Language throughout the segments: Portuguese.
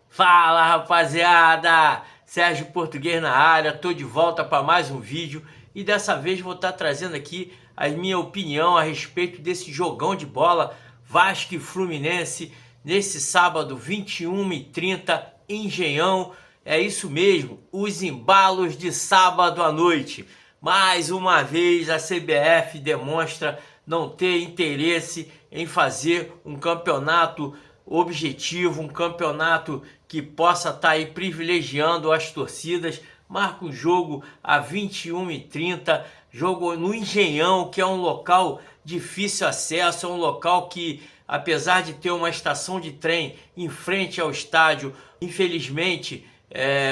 Fala, rapaziada, Sérgio Português na área, tô de volta para mais um vídeo e dessa vez vou estar trazendo aqui a minha opinião a respeito desse jogão de bola Vasco e Fluminense nesse sábado 21h30 Engenhão. É isso mesmo, os embalos de sábado à noite. Mais uma vez a CBF demonstra não ter interesse em fazer um campeonato objetivo, um campeonato que possa estar aí privilegiando as torcidas. Marca o jogo a 21h30, jogo no Engenhão, que é um local difícil acesso, é um local que, apesar de ter uma estação de trem em frente ao estádio, infelizmente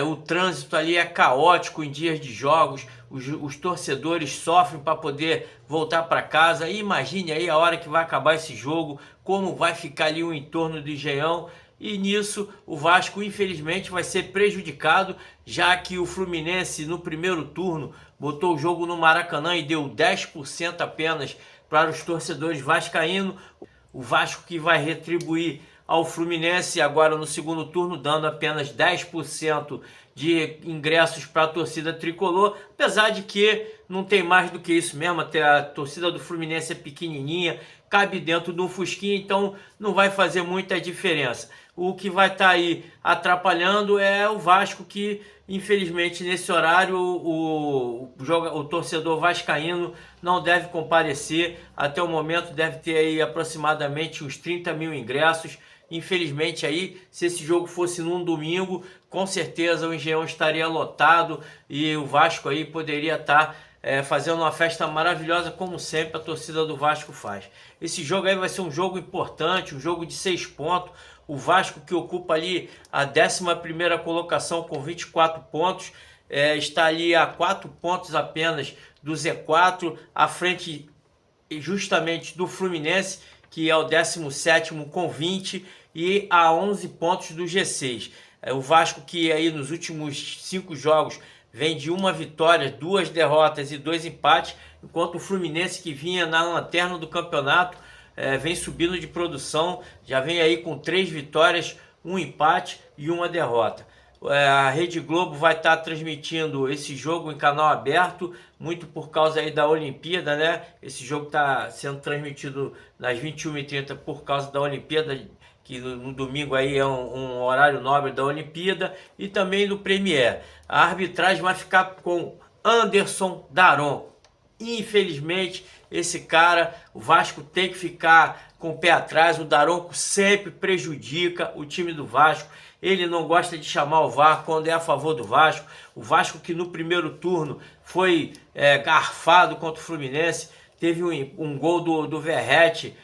o trânsito ali é caótico em dias de jogos. Os torcedores sofrem para poder voltar para casa. E imagine aí a hora que vai acabar esse jogo, como vai ficar ali o entorno do Engenhão. E nisso o Vasco infelizmente vai ser prejudicado, já que o Fluminense no primeiro turno botou o jogo no Maracanã e deu 10% apenas para os torcedores vascaínos. O Vasco que vai retribuir ao Fluminense agora no segundo turno, dando apenas 10% de ingressos para a torcida tricolor, apesar de que não tem mais do que isso mesmo. Até a torcida do Fluminense é pequenininha, cabe dentro de um fusquinha, então não vai fazer muita diferença. O que vai estar aí atrapalhando é o Vasco, que infelizmente nesse horário o torcedor vascaíno não deve comparecer. Até o momento deve ter aí aproximadamente uns 30 mil ingressos. Infelizmente aí, se esse jogo fosse num domingo, com certeza o Engenhão estaria lotado e o Vasco aí poderia estar fazendo uma festa maravilhosa, como sempre a torcida do Vasco faz. Esse jogo aí vai ser um jogo importante, um jogo de 6 pontos. O Vasco, que ocupa ali a 11ª colocação com 24 pontos, está ali a 4 pontos apenas do Z4, à frente justamente do Fluminense, que é o 17º com 20, e a 11 pontos do G6. O Vasco, que aí nos últimos 5 jogos vem de 1 vitória, 2 derrotas e 2 empates, enquanto o Fluminense, que vinha na lanterna do campeonato, vem subindo de produção, já vem aí com 3 vitórias, 1 empate e 1 derrota. A Rede Globo vai estar transmitindo esse jogo em canal aberto, muito por causa aí da Olimpíada, né? Esse jogo está sendo transmitido nas 21h30 por causa da Olimpíada, que no domingo aí é um horário nobre da Olimpíada, e também do Premier. A arbitragem vai ficar com Anderson Daronco. Infelizmente, esse cara, o Vasco tem que ficar com o pé atrás. O Daronco sempre prejudica o time do Vasco. Ele não gosta de chamar o VAR quando é a favor do Vasco. O Vasco, que no primeiro turno foi garfado contra o Fluminense, teve um gol do Verratti,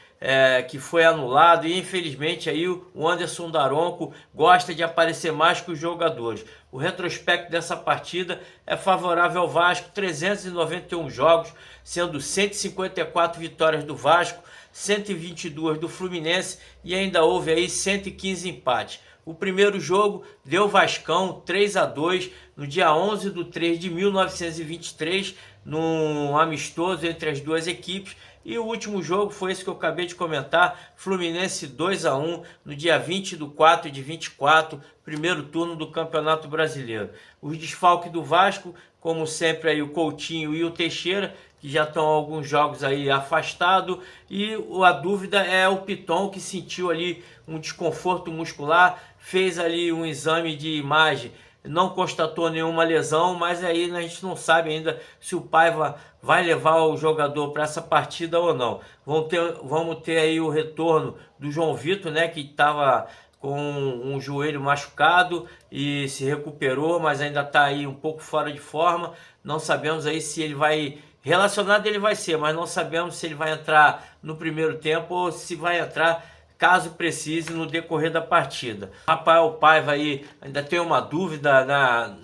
que foi anulado, e infelizmente aí o Anderson Daronco gosta de aparecer mais que os jogadores. O retrospecto dessa partida é favorável ao Vasco: 391 jogos, sendo 154 vitórias do Vasco, 122 do Fluminense, e ainda houve aí 115 empates. O primeiro jogo deu Vascão 3-2 no dia 11/3/1923, num amistoso entre as duas equipes. E o último jogo foi esse que eu acabei de comentar, Fluminense 2-1 no dia 20/4/24, primeiro turno do Campeonato Brasileiro. Os desfalques do Vasco, como sempre aí o Coutinho e o Teixeira, que já estão alguns jogos aí afastados, e a dúvida é o Piton, que sentiu ali um desconforto muscular, fez ali um exame de imagem, não constatou nenhuma lesão, mas aí a gente não sabe ainda se o Paiva vai levar o jogador para essa partida ou não. Vamos ter aí o retorno do João Vitor, né, que estava com um joelho machucado e se recuperou, mas ainda está aí um pouco fora de forma. Não sabemos aí se ele vai... Relacionado ele vai ser, mas não sabemos se ele vai entrar no primeiro tempo ou se vai entrar caso precise no decorrer da partida. Rafael Paiva aí ainda tem uma dúvida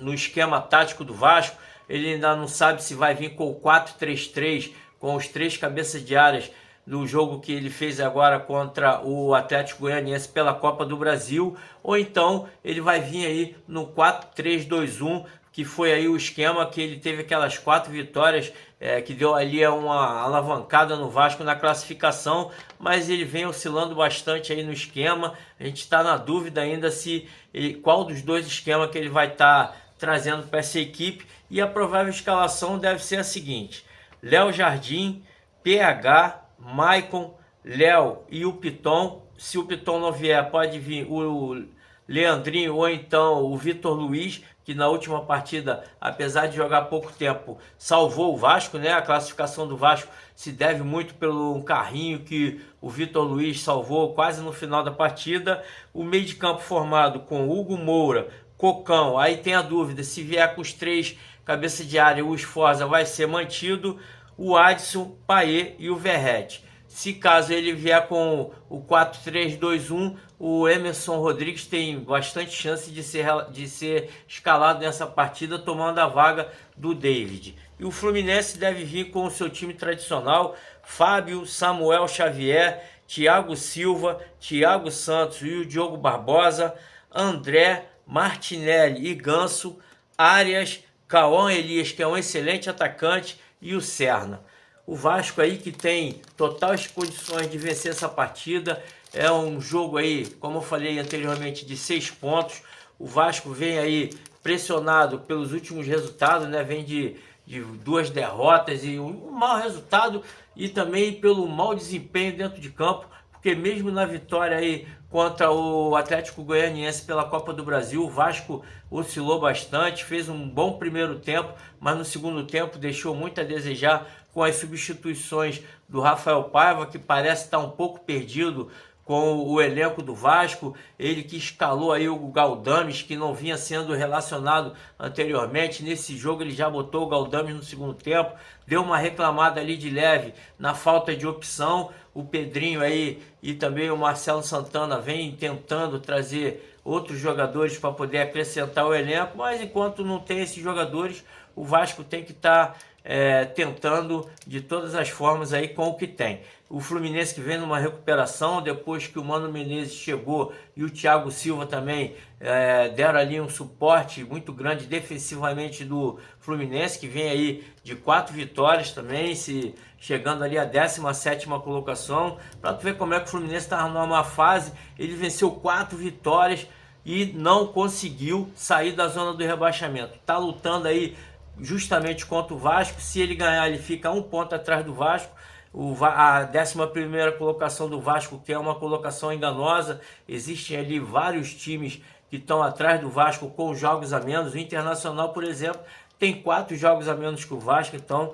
no esquema tático do Vasco. Ele ainda não sabe se vai vir com o 4-3-3, com os 3 cabeças de áreas do jogo que ele fez agora contra o Atlético Goianiense pela Copa do Brasil, ou então ele vai vir aí no 4-3-2-1, que foi aí o esquema que ele teve aquelas 4 vitórias, que deu ali uma alavancada no Vasco na classificação, mas ele vem oscilando bastante aí no esquema. A gente está na dúvida ainda qual dos dois esquemas que ele vai estar trazendo para essa equipe, e a provável escalação deve ser a seguinte: Léo Jardim, PH, Maicon, Léo e o Piton. Se o Piton não vier, pode vir o Leandrinho ou então o Vitor Luiz, que na última partida, apesar de jogar pouco tempo, salvou o Vasco, né? A classificação do Vasco se deve muito pelo carrinho que o Vitor Luiz salvou quase no final da partida. O meio de campo formado com Hugo Moura, Cocão, aí tem a dúvida se vier com os 3 cabeça de área, o Sforza vai ser mantido, o Adson, Payet e o Verratti. Se caso ele vier com o 4-3-2-1, o Emerson Rodrigues tem bastante chance de ser escalado nessa partida, tomando a vaga do David. E o Fluminense deve vir com o seu time tradicional: Fábio, Samuel Xavier, Thiago Silva, Thiago Santos e o Diogo Barbosa, André, Martinelli e Ganso, Arias, Cauã Elias, que é um excelente atacante, e o Serna. O Vasco aí que tem totais condições de vencer essa partida. É um jogo aí, como eu falei anteriormente, de 6 pontos. O Vasco vem aí pressionado pelos últimos resultados, né? Vem de 2 derrotas e um mau resultado, e também pelo mau desempenho dentro de campo, porque mesmo na vitória aí contra o Atlético Goianiense pela Copa do Brasil, o Vasco oscilou bastante, fez um bom primeiro tempo, mas no segundo tempo deixou muito a desejar com as substituições do Rafael Paiva, que parece estar um pouco perdido com o elenco do Vasco. Ele que escalou aí o Galdames, que não vinha sendo relacionado anteriormente. Nesse jogo ele já botou o Galdames no segundo tempo, deu uma reclamada ali de leve na falta de opção. O Pedrinho aí e também o Marcelo Santana vem tentando trazer outros jogadores para poder acrescentar o elenco, mas enquanto não tem esses jogadores, o Vasco tem que estar tentando de todas as formas aí com o que tem. O Fluminense que vem numa recuperação depois que o Mano Menezes chegou e o Thiago Silva também deram ali um suporte muito grande defensivamente do Fluminense, que vem aí de 4 vitórias também, chegando ali a 17ª colocação. Para tu ver como é que o Fluminense está numa fase, ele venceu 4 vitórias e não conseguiu sair da zona do rebaixamento. Está lutando aí justamente contra o Vasco. Se ele ganhar, ele fica 1 ponto atrás do Vasco. A 11ª colocação do Vasco, que é uma colocação enganosa. Existem ali vários times que estão atrás do Vasco com jogos a menos. O Internacional, por exemplo, tem 4 jogos a menos que o Vasco. Então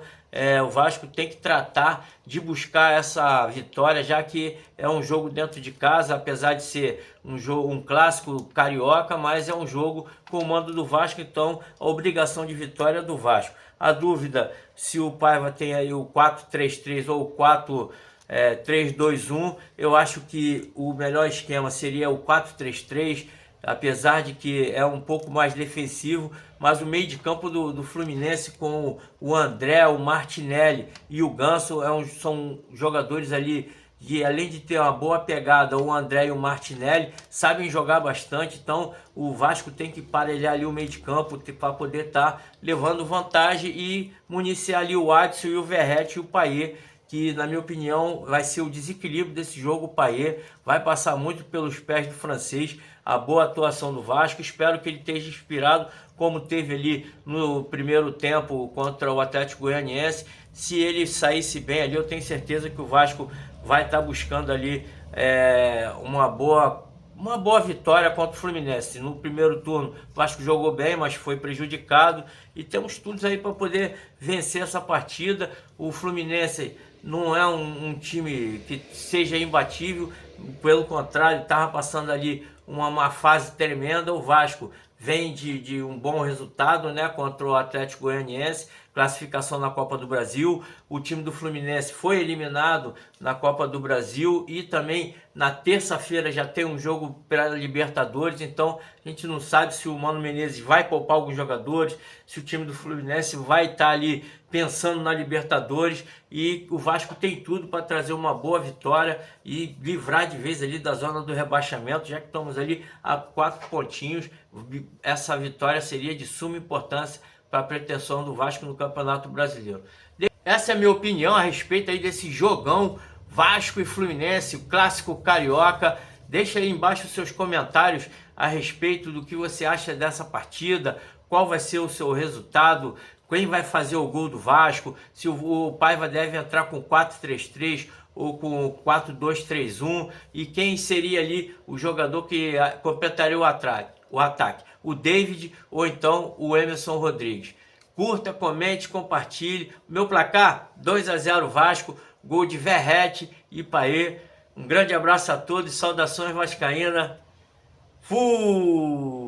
o Vasco tem que tratar de buscar essa vitória, já que é um jogo dentro de casa, apesar de ser um clássico carioca, mas é um jogo com o mando do Vasco, então a obrigação de vitória é do Vasco. A dúvida se o Paiva tem aí o 4-3-3 ou o 4-3-2-1, eu acho que o melhor esquema seria o 4-3-3, apesar de que é um pouco mais defensivo, mas o meio de campo do Fluminense com o André, o Martinelli e o Ganso são jogadores ali que, além de ter uma boa pegada, o André e o Martinelli sabem jogar bastante. Então o Vasco tem que parelhar ali o meio de campo para poder estar levando vantagem e municiar ali o Adson e o Verratti e o Payet, que na minha opinião vai ser o desequilíbrio desse jogo. O Payet vai passar muito pelos pés do francês. A boa atuação do Vasco, espero que ele esteja inspirado como teve ali no primeiro tempo contra o Atlético Goianiense. Se ele saísse bem ali, eu tenho certeza que o Vasco vai estar buscando ali uma boa vitória contra o Fluminense. No primeiro turno o Vasco jogou bem, mas foi prejudicado, e temos tudo aí para poder vencer essa partida. O Fluminense não é um time que seja imbatível, pelo contrário, estava passando ali uma fase tremenda. O Vasco vem de um bom resultado, né, contra o Atlético Goianiense, classificação na Copa do Brasil. O time do Fluminense foi eliminado na Copa do Brasil e também na terça-feira já tem um jogo pela Libertadores. Então a gente não sabe se o Mano Menezes vai poupar alguns jogadores, se o time do Fluminense vai estar ali pensando na Libertadores, e o Vasco tem tudo para trazer uma boa vitória e livrar de vez ali da zona do rebaixamento, já que estamos estaríamos ali a 4 pontinhos. Essa vitória seria de suma importância para a pretensão do Vasco no Campeonato Brasileiro. Essa é a minha opinião a respeito aí desse jogão Vasco e Fluminense, o clássico carioca. Deixa aí embaixo os seus comentários a respeito do que você acha dessa partida, qual vai ser o seu resultado, quem vai fazer o gol do Vasco, se o Paiva deve entrar com 4-3-3 ou com 4-2-3-1, e quem seria ali o jogador que completaria o ataque, o David ou então o Emerson Rodrigues. Curta, comente, compartilhe. Meu placar, 2-0 Vasco, gol de Verrete e Paê. Um grande abraço a todos, saudações vascaína. Fui!